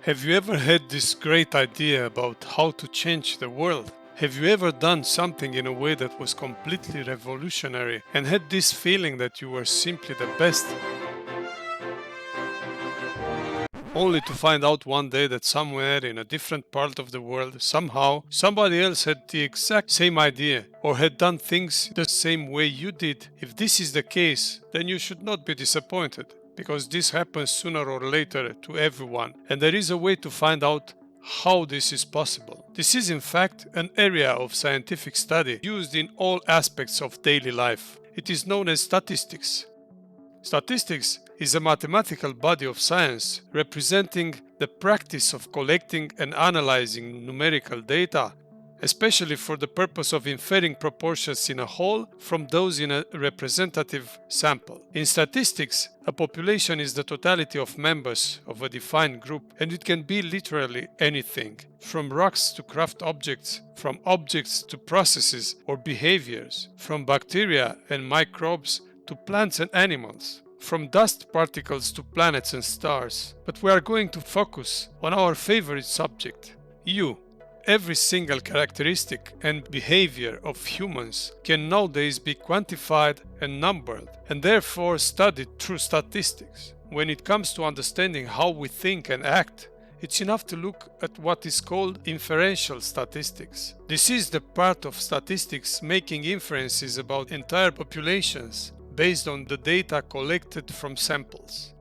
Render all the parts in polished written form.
Have you ever had this great idea about how to change the world? Have you ever done something in a way that was completely revolutionary and had this feeling that you were simply the best? Only to find out one day that somewhere in a different part of the world, somehow, somebody else had the exact same idea or had done things the same way you did. If this is the case, then you should not be disappointed, because this happens sooner or later to everyone, and there is a way to find out how this is possible. This is in fact an area of scientific study used in all aspects of daily life. It is known as statistics. Statistics is a mathematical body of science representing the practice of collecting and analyzing numerical data, especially for the purpose of inferring proportions in a whole from those in a representative sample. In statistics, a population is the totality of members of a defined group, and it can be literally anything, from rocks to craft objects, from objects to processes or behaviors, from bacteria and microbes to plants and animals, from dust particles to planets and stars. But we are going to focus on our favorite subject, you. Every single characteristic and behavior of humans can nowadays be quantified and numbered, and therefore studied through statistics. When it comes to understanding how we think and act, it's enough to look at what is called inferential statistics. This is the part of statistics making inferences about entire populations based on the data collected from samples.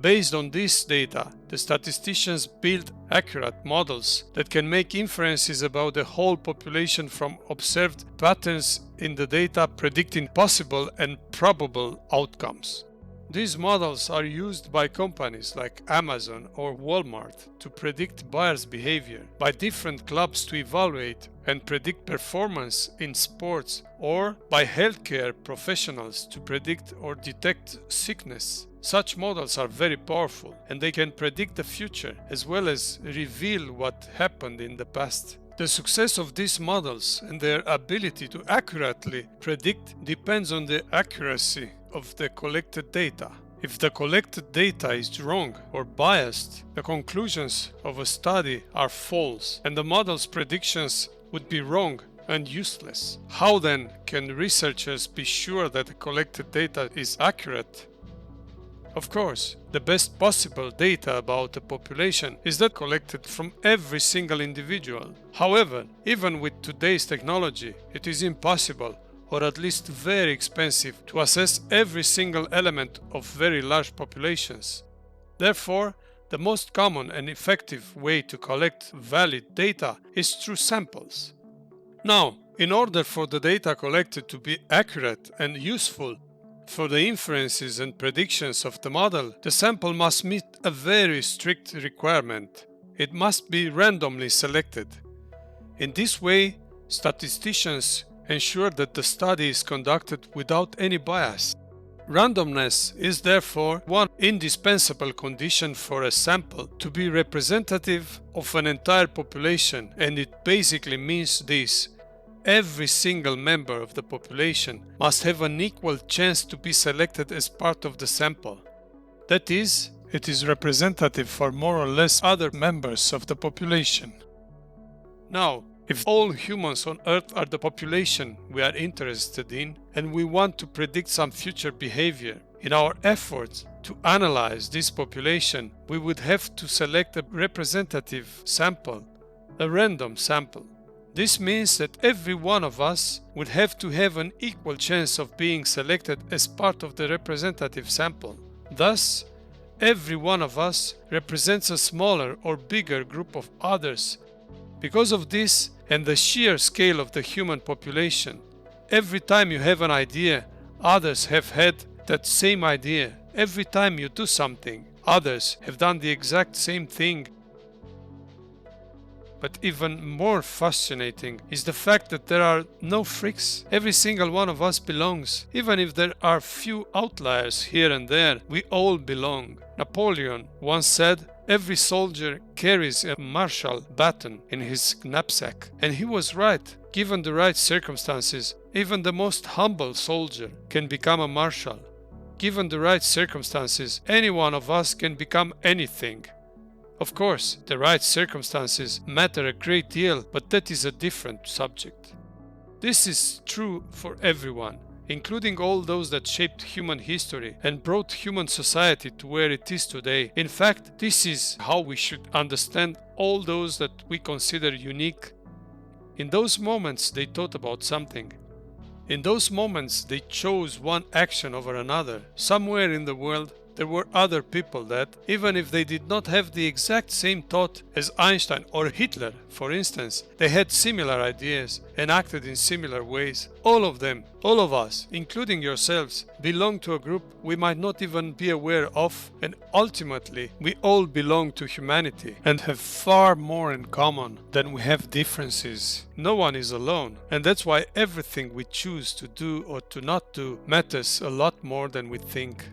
Based on this data, the statisticians build accurate models that can make inferences about the whole population from observed patterns in the data, predicting possible and probable outcomes. These models are used by companies like Amazon or Walmart to predict buyers' behavior, by different clubs to evaluate and predict performance in sports, or by healthcare professionals to predict or detect sickness. Such models are very powerful, and they can predict the future as well as reveal what happened in the past. The success of these models and their ability to accurately predict depends on the accuracy of the collected data. If the collected data is wrong or biased, the conclusions of a study are false, and the model's predictions would be wrong and useless. How then can researchers be sure that the collected data is accurate? Of course, the best possible data about a population is that collected from every single individual. However, even with today's technology, it is impossible, or at least very expensive, to assess every single element of very large populations. Therefore, the most common and effective way to collect valid data is through samples. Now, in order for the data collected to be accurate and useful for the inferences and predictions of the model, the sample must meet a very strict requirement. It must be randomly selected. In this way, statisticians ensure that the study is conducted without any bias. Randomness is therefore one indispensable condition for a sample to be representative of an entire population, and it basically means this: every single member of the population must have an equal chance to be selected as part of the sample. That is, it is representative for more or less other members of the population. Now, if all humans on Earth are the population we are interested in, and we want to predict some future behavior, in our efforts to analyze this population, we would have to select a representative sample, a random sample. This means that every one of us would have to have an equal chance of being selected as part of the representative sample. Thus, every one of us represents a smaller or bigger group of others. Because of this and the sheer scale of the human population, every time you have an idea, others have had that same idea. Every time you do something, others have done the exact same thing. But even more fascinating is the fact that there are no freaks. Every single one of us belongs. Even if there are few outliers here and there, we all belong. Napoleon once said, "Every soldier carries a martial baton in his knapsack." And he was right. Given the right circumstances, even the most humble soldier can become a marshal. Given the right circumstances, any one of us can become anything. Of course, the right circumstances matter a great deal, but that is a different subject. This is true for everyone, including all those that shaped human history and brought human society to where it is today. In fact, this is how we should understand all those that we consider unique. In those moments, they thought about something. In those moments, they chose one action over another. Somewhere in the world, there were other people that, even if they did not have the exact same thought as Einstein or Hitler, for instance, they had similar ideas and acted in similar ways. All of them, all of us, including yourselves, belong to a group we might not even be aware of, and ultimately, we all belong to humanity and have far more in common than we have differences. No one is alone, and that's why everything we choose to do or to not do matters a lot more than we think.